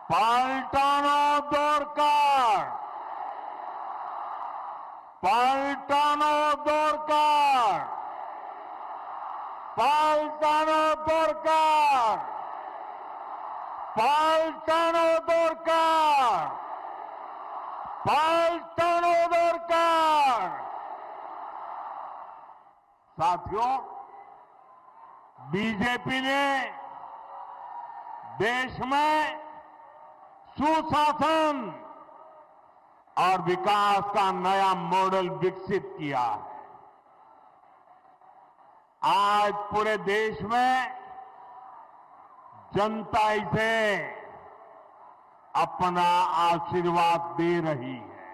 পাল্টানো দরকার, পাল্টানো দরকার, পাল্টানো দরকার, পাল্টানো দরকার, পাল্টানো দরকার। साथियों, बीजेपी ने देश में सुशासन और विकास का नया मॉडल विकसित किया है। आज पूरे देश में जनता इसे अपना आशीर्वाद दे रही है।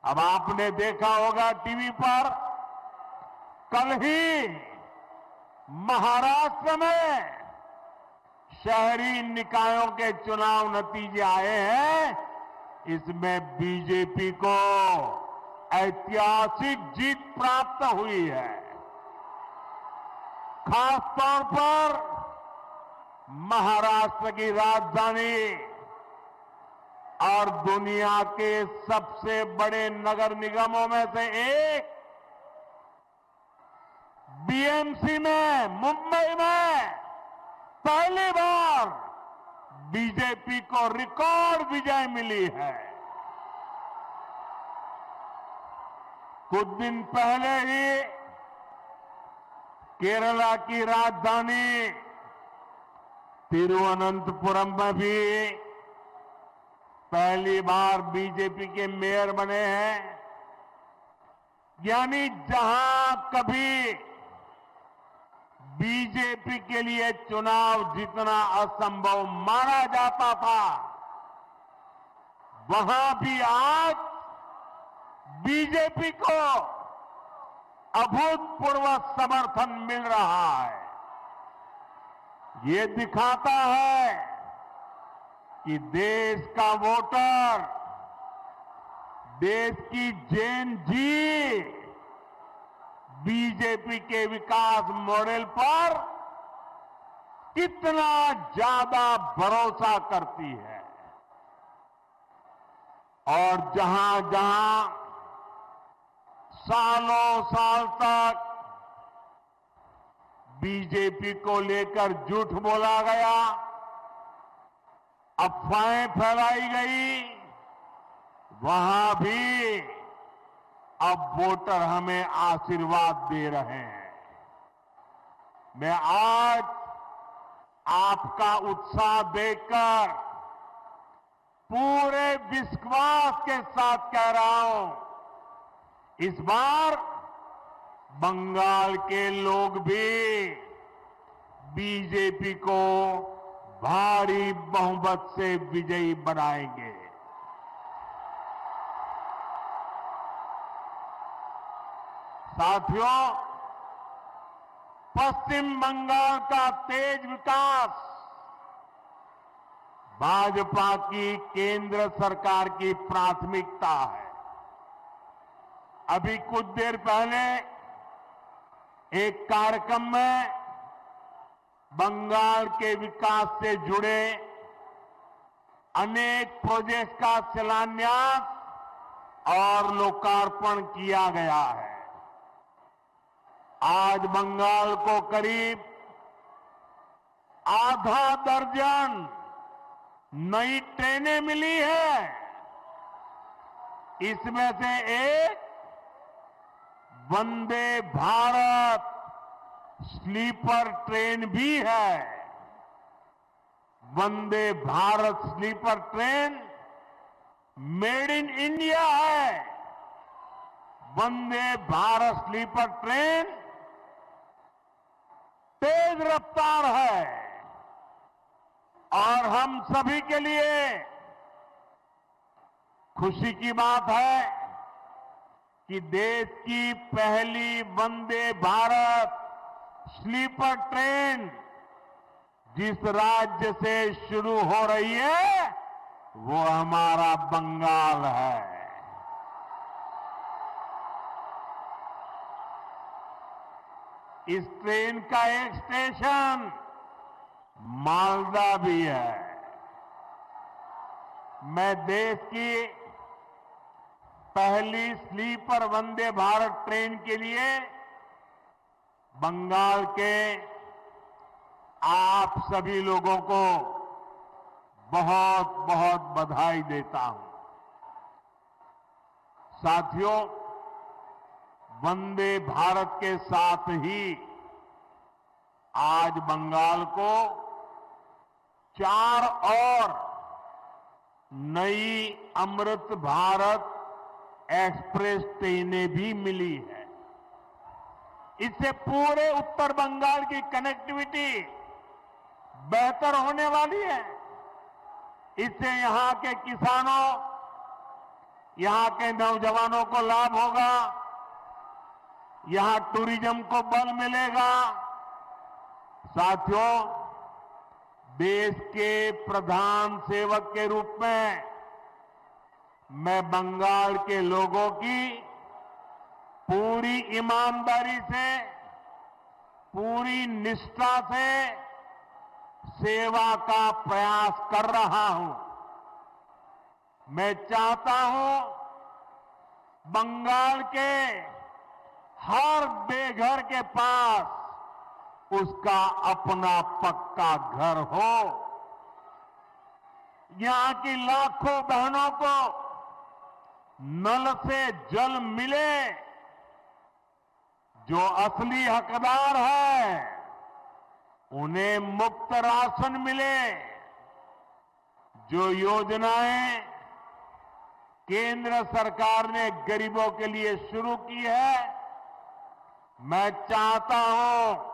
अब आपने देखा होगा टीवी पर, कल ही महाराष्ट्र में शहरी निकायों के चुनाव नतीजे आए हैं। इसमें बीजेपी को ऐतिहासिक जीत प्राप्त हुई है। खासतौर पर महाराष्ट्र की राजधानी और दुनिया के सबसे बड़े नगर निगमों में से एक बीएमसी में, मुंबई में पहली बार बीजेपी को रिकॉर्ड विजय मिली है। कुछ दिन पहले ही केरला की राजधानी तिरुवनंतपुरम में भी पहली बार बीजेपी के मेयर बने हैं। यानी जहां कभी बीजेपी के लिए चुनाव जीतना असंभव माना जाता था, वहां भी आज बीजेपी को अभूतपूर्व समर्थन मिल रहा है। ये दिखाता है कि देश का वोटर, देश की जेन जी बीजेपी के विकास मॉडल पर कितना ज्यादा भरोसा करती है। और जहां जहां सालों साल तक बीजेपी को लेकर झूठ बोला गया, अफवाहें फैलाई गई, वहां भी अब वोटर हमें आशीर्वाद दे रहे हैं। मैं आज आपका उत्साह देखकर पूरे विश्वास के साथ कह रहा हूं, इस बार बंगाल के लोग भी बीजेपी को भारी बहुमत से विजयी बनाएंगे। साथियों, पश्चिम बंगाल का तेज विकास भाजपा की केंद्र सरकार की प्राथमिकता है। अभी कुछ देर पहले एक कार्यक्रम में बंगाल के विकास से जुड़े अनेक प्रोजेक्ट का शिलान्यास और लोकार्पण किया गया है। आज बंगाल को करीब आधा दर्जन नई ट्रेनें मिली है। इसमें से एक वंदे भारत स्लीपर ट्रेन भी है। Vande Bharat sleeper train made in India है। वंदे भारत स्लीपर ट्रेन तेज रफ्तार है और हम सभी के लिए खुशी की बात है कि देश की पहली वंदे भारत स्लीपर ट्रेन जिस राज्य से शुरू हो रही है वो हमारा बंगाल है। इस ट्रेन का एक स्टेशन मालदा भी है। मैं देश की पहली स्लीपर वंदे भारत ट्रेन के लिए बंगाल के आप सभी लोगों को बहुत बहुत बधाई देता हूं। साथियों, वंदे भारत के साथ ही आज बंगाल को 4 और नई अमृत भारत एक्सप्रेस ट्रेनें भी मिली है। इससे पूरे उत्तर बंगाल की कनेक्टिविटी बेहतर होने वाली है। इससे यहां के किसानों, यहां के नौजवानों को लाभ होगा, यहां टूरिज्म को बल मिलेगा। साथियों, देश के प्रधान सेवक के रूप में मैं बंगाल के लोगों की पूरी ईमानदारी से, पूरी निष्ठा से सेवा का प्रयास कर रहा हूं। मैं चाहता हूं बंगाल के हर बेघर के पास उसका अपना पक्का घर हो। यहां की लाखों बहनों को नल से जल मिले। जो असली हकदार है उन्हें मुफ्त राशन मिले। जो योजनाएं केंद्र सरकार ने गरीबों के लिए शुरू की है, मैं चाहता हूं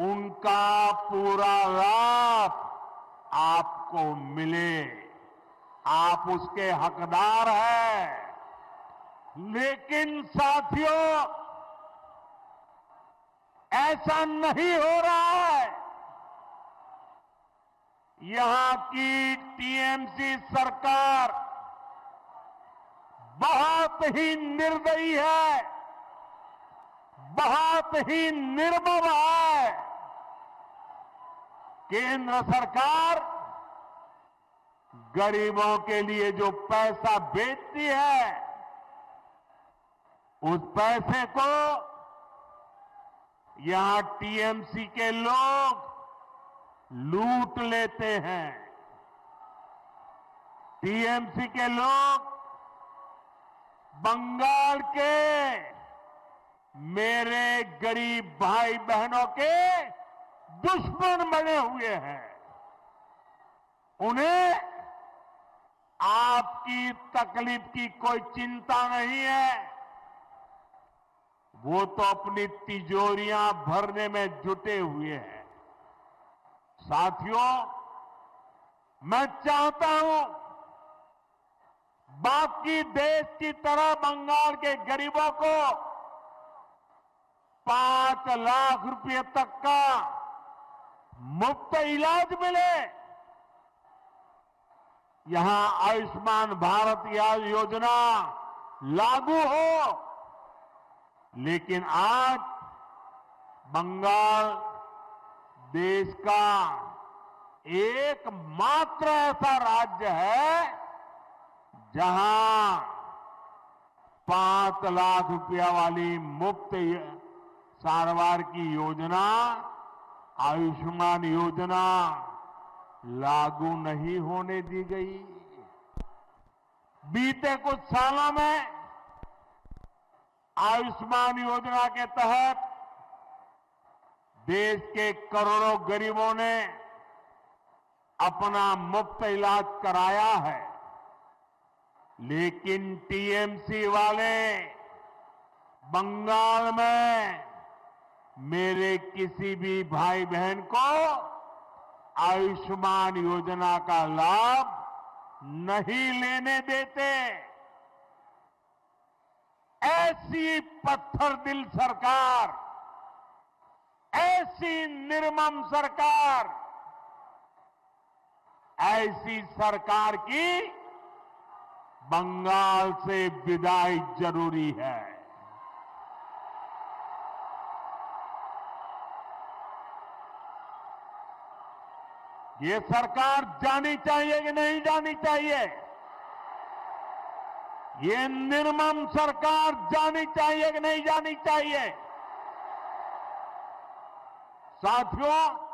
उनका पूरा लाभ आपको मिले। आप उसके हकदार हैं। लेकिन साथियों, ऐसा नहीं हो रहा है। यहां की टीएमसी सरकार बहुत ही निर्दयी है, बहुत ही निर्मम है। केंद्र सरकार गरीबों के लिए जो पैसा भेजती है, उस पैसे को यहां टीएमसी के लोग लूट लेते हैं। टीएमसी के लोग बंगाल के मेरे गरीब भाई बहनों के दुश्मन बने हुए हैं। उन्हें आपकी तकलीफ की कोई चिंता नहीं है। वो तो अपनी तिजोरियां भरने में जुटे हुए हैं। साथियों, मैं चाहता हूं बाकी देश की तरह बंगाल के गरीबों को 5 लाख रुपए तक का मुफ्त इलाज मिले। यहां आयुष्मान भारत योजना लागू हो। लेकिन आज बंगाल देश का एकमात्र ऐसा राज्य है जहां 5 लाख रुपया वाली मुफ्त सारवार की योजना, आयुष्मान योजना लागू नहीं होने दी गई। बीते कुछ सालों में आयुष्मान योजना के तहत देश के करोड़ों गरीबों ने अपना मुफ्त इलाज कराया है। लेकिन टीएमसी वाले बंगाल में मेरे किसी भी भाई बहन को आयुष्मान योजना का लाभ नहीं लेने देते। ऐसी पत्थर दिल सरकार, ऐसी निर्मम सरकार, ऐसी सरकार की बंगाल से विदाई जरूरी है। ये सरकार जानी चाहिए कि नहीं जानी चाहिए? ये निर्मम सरकार जानी चाहिए कि नहीं जानी चाहिए? साथियों,